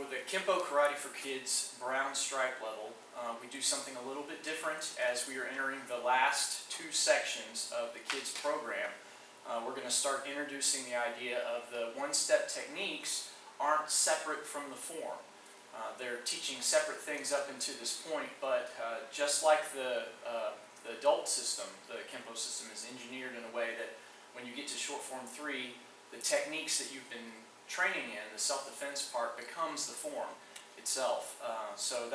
the Kempo Karate for Kids brown stripe level, we do something a little bit different as we are entering the last two sections of the kids program. We're going to start introducing the idea of the one-step techniques aren't separate from the form. They're teaching separate things up until this point, but just like the adult system, the Kempo system is engineered in a way that when you get to short form 3, the techniques that you've been training in, the self-defense part, becomes the form itself. So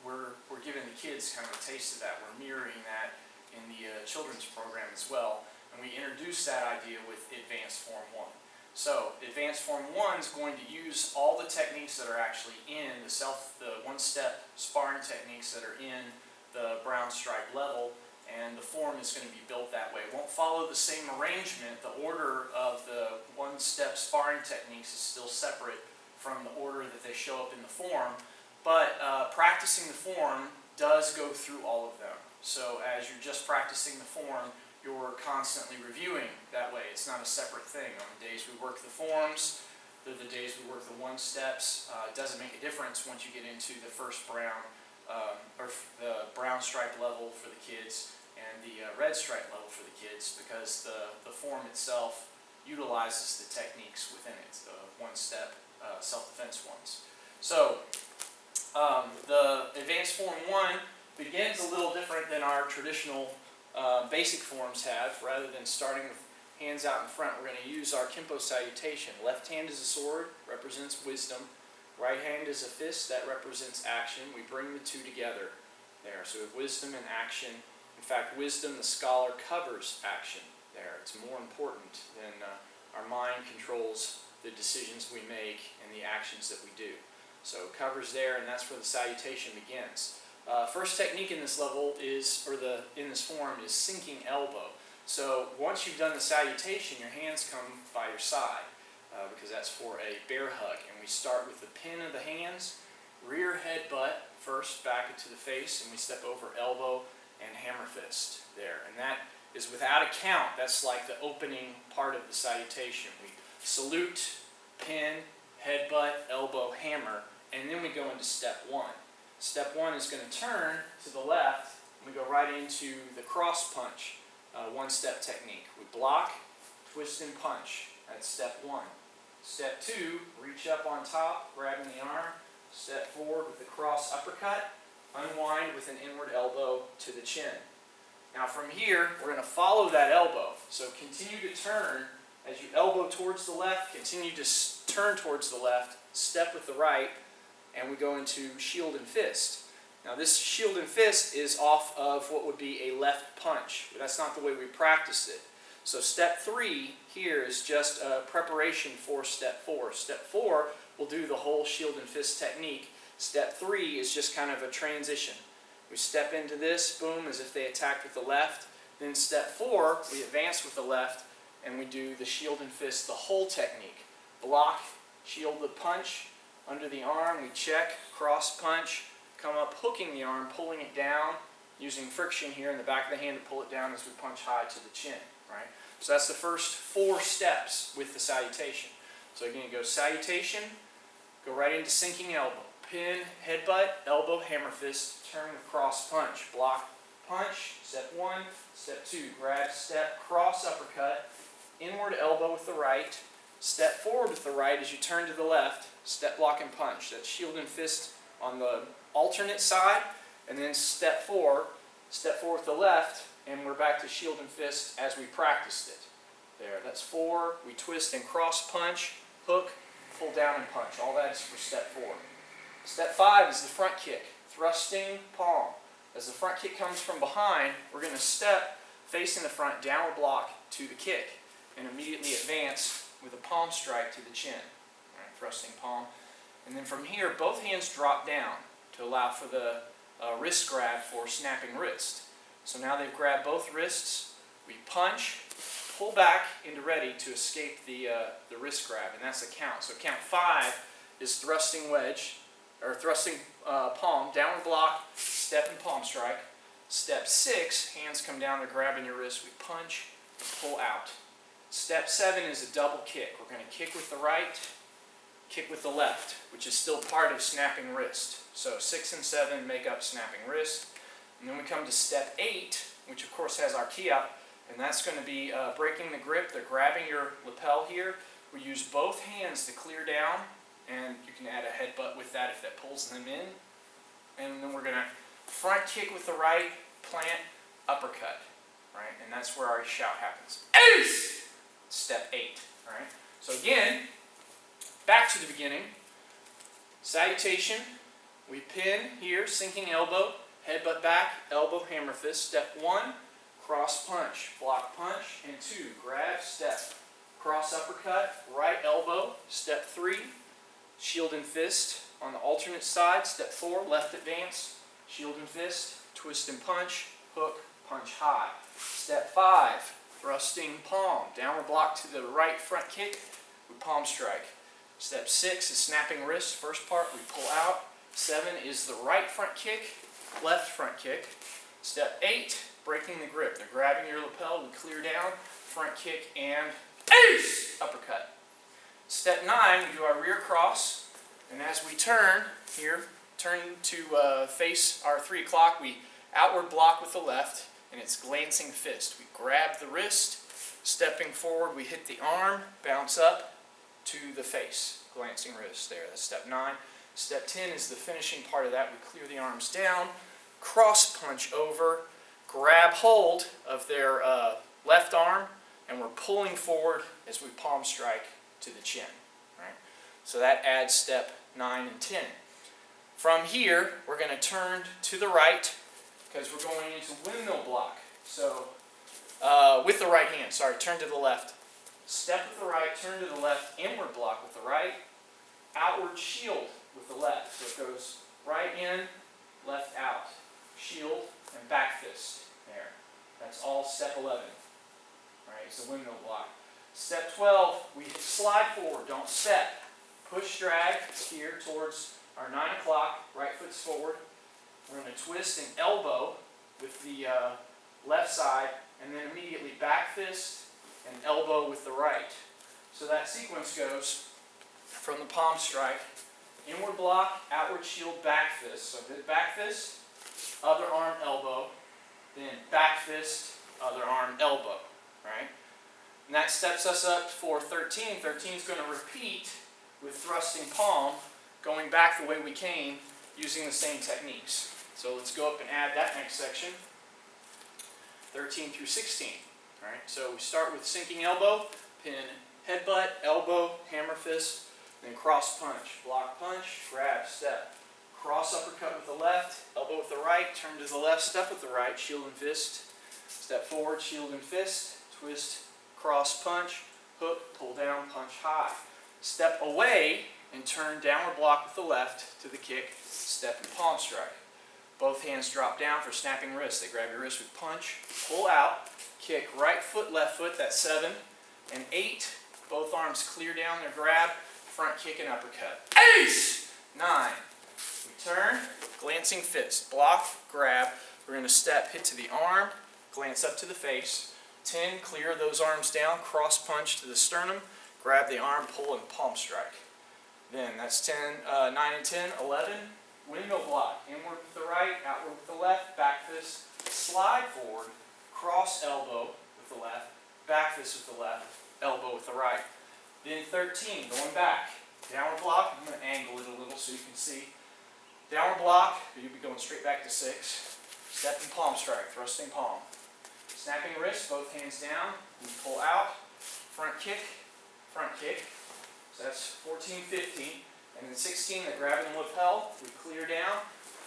we're giving the kids kind of a taste of that. We're mirroring that in the children's program as well. And we introduce that idea with Advanced Form 1. So Advanced Form 1 is going to use all the techniques that are actually in the one-step sparring techniques that are in the brown stripe level, and the form is going to be built that way. It won't follow the same arrangement. The order of the one-step sparring techniques is still separate from the order that they show up in the form, but practicing the form does go through all of them. So as you're just practicing the form, you're constantly reviewing that way. It's not a separate thing. On the days we work the forms, the days we work the one-steps, it doesn't make a difference once you get into the first brown, or the brown stripe level for the kids and the red stripe level for the kids, because the form itself utilizes the techniques within it, the one-step self-defense ones. So the Advanced Form 1 begins a little different than our traditional basic forms have. Rather than starting with hands out in front, we're going to use our Kempo salutation. Left hand is a sword, represents wisdom. Right hand is a fist, that represents action. We bring the two together there. So we have wisdom and action. In fact, wisdom, the scholar, covers action there. It's more important than our mind controls the decisions we make and the actions that we do. So covers there, and that's where the salutation begins. First technique in this level is, in this form, is sinking elbow. So once you've done the salutation, your hands come by your side, because that's for a bear hug. And we start with the pin of the hands, rear headbutt first, back into the face, and we step over elbow and hammer fist there. And that is without a count. That's like the opening part of the salutation. We salute, pin, headbutt, elbow, hammer, and then we go into step 1. Step 1 is going to turn to the left, and we go right into the cross punch, one-step technique. We block, twist, and punch. That's step 1. Step 2, reach up on top, grabbing the arm. Step forward with the cross uppercut, unwind with an inward elbow to the chin. Now from here, we're going to follow that elbow. So continue to turn as you elbow towards the left, continue to turn towards the left, step with the right, and we go into shield and fist. Now this shield and fist is off of what would be a left punch, but that's not the way we practice it. So step 3 here is just a preparation for step 4. Step 4 will do the whole shield and fist technique. Step 3 is just kind of a transition. We step into this, boom, as if they attacked with the left. Then step 4, we advance with the left, and we do the shield and fist, the whole technique. Block, shield the punch, under the arm, we check, cross punch, come up hooking the arm, pulling it down, using friction here in the back of the hand to pull it down as we punch high to the chin. Right? So that's the first 4 steps with the salutation. So again, go salutation, go right into sinking elbow. Pin, headbutt, elbow, hammer fist, turn the cross punch. Block, punch, step 1. Step 2, grab, step, cross uppercut, inward elbow with the right. Step forward with the right as you turn to the left. Step, block, and punch. That's shield and fist on the alternate side. And then step 4 with the left, and we're back to shield and fist as we practiced it. There, that's 4. We twist and cross punch, hook, pull down and punch. All that is for step 4. Step 5 is the front kick, thrusting palm. As the front kick comes from behind, we're going to step facing the front, downward block to the kick, and immediately advance with a palm strike to the chin. All right, thrusting palm. And then from here, both hands drop down to allow for the wrist grab for snapping wrist. So now they've grabbed both wrists. We punch, pull back into ready to escape the wrist grab, and that's the count. So count 5 is thrusting wedge, or thrusting palm, downward block, step and palm strike. Step 6, hands come down to grabbing your wrist. We punch, pull out. Step 7 is a double kick. We're going to kick with the right, kick with the left, which is still part of snapping wrist. So 6 and 7 make up snapping wrist. And then we come to step 8, which of course has our key up, and that's going to be breaking the grip. They're grabbing your lapel here. We use both hands to clear down, and you can add a headbutt with that if that pulls them in. And then we're going to front kick with the right, plant, uppercut, right? And that's where our shout happens. Ace! Step 8, right? So again, back to the beginning. Salutation, we pin here, sinking elbow, headbutt back, elbow, hammer fist. Step 1, cross punch, block punch, and 2, grab, step. Cross uppercut, right elbow. Step 3, shield and fist on the alternate side. Step 4, left advance, shield and fist, twist and punch, hook, punch high. Step 5, thrusting palm, downward block to the right front kick, we palm strike. Step 6 is snapping wrist, first part we pull out. 7 is the right front kick, left front kick. Step 8, breaking the grip. They're grabbing your lapel, we clear down, front kick and ace! Uppercut. Step 9, we do our rear cross, and as we turn here, turn to face our 3 o'clock, we outward block with the left, and it's glancing fist. We grab the wrist, stepping forward, we hit the arm, bounce up to the face. Glancing wrist there, that's step 9. Step 10 is the finishing part of that. We clear the arms down, cross punch over, grab hold of their left arm, and we're pulling forward as we palm strike to the chin. Right? So that adds step 9 and 10. From here, we're going to turn to the right because we're going into windmill block. So with the right hand, turn to the left. Step with the right, turn to the left, inward block with the right, outward shield with the left. So it goes right in, left out, shield, and back fist there. That's all step 11. All right, it's a windmill block. Step 12, we slide forward, don't step. Push drag here towards our 9 o'clock, right foot's forward. We're going to twist and elbow with the left side, and then immediately back fist and elbow with the right. So that sequence goes from the palm strike, inward block, outward shield, back fist. So back fist, other arm, elbow, then back fist, other arm, elbow. Right? And that steps us up for 13. 13 is going to repeat with thrusting palm, going back the way we came, using the same techniques. So let's go up and add that next section, 13 through 16. All right, so we start with sinking elbow, pin, headbutt, elbow, hammer fist, then cross punch, block punch, grab, step. Cross uppercut with the left, elbow with the right, turn to the left, step with the right, shield and fist. Step forward, shield and fist, twist, cross punch, hook, pull down, punch high. Step away and turn downward block with the left to the kick, step and palm strike. Both hands drop down for snapping wrist. They grab your wrist with punch, pull out, kick right foot, left foot, that's 7. And 8, both arms clear down their grab, front kick and uppercut. Ace! 9. We turn, glancing fist, block, grab. We're going to step, hit to the arm, glance up to the face. 10, clear those arms down, cross punch to the sternum, grab the arm, pull, and palm strike. Then that's 10, 9 and 10, 11, windmill block, inward with the right, outward with the left, back fist, slide forward, cross elbow with the left, back fist with the left, elbow with the right. Then 13, going back, downward block, I'm going to angle it a little so you can see. Downward block, you'll be going straight back to 6. Step and palm strike, thrusting palm. Snapping wrist, both hands down, we pull out, front kick, so that's 14, 15, and then 16, the grabbing the lapel, we clear down,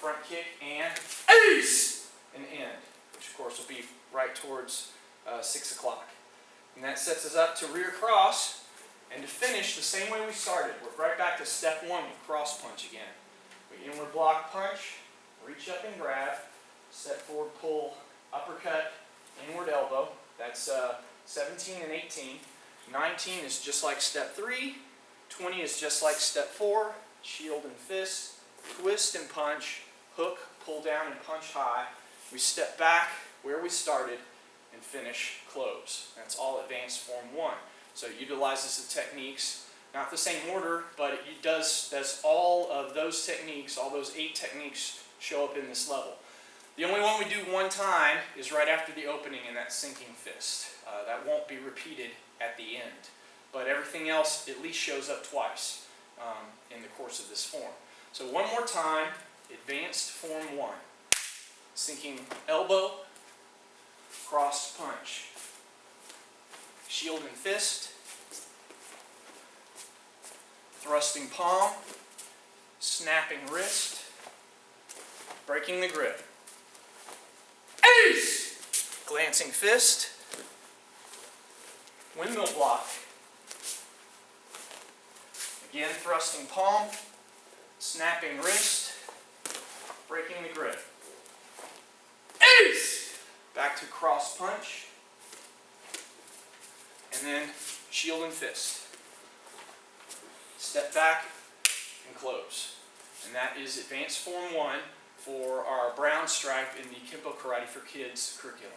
front kick, and ace, and end, which of course will be right towards 6 o'clock. And that sets us up to rear cross, and to finish the same way we started, we're right back to step 1 with cross punch again. We inward block punch, reach up and grab, step forward, pull, uppercut, inward elbow, that's 17 and 18. 19 is just like step 3, 20 is just like step 4, shield and fist, twist and punch, hook, pull down and punch high. We step back where we started and finish close. That's all advanced form 1. So it utilizes the techniques Not the same order, but it does all of those techniques, all those 8 techniques show up in this level. The only one we do one time is right after the opening in that sinking fist. That won't be repeated at the end. But everything else at least shows up twice in the course of this form. So one more time, advanced form 1. Sinking elbow, cross punch. Shield and fist. Thrusting palm, snapping wrist, breaking the grip. Ace! Glancing fist, windmill block. Again, thrusting palm, snapping wrist, breaking the grip. Ace! Back to cross punch, and then shield and fist. Step back and close. And that is advanced form 1 for our brown stripe in the Kempo Karate for Kids curriculum.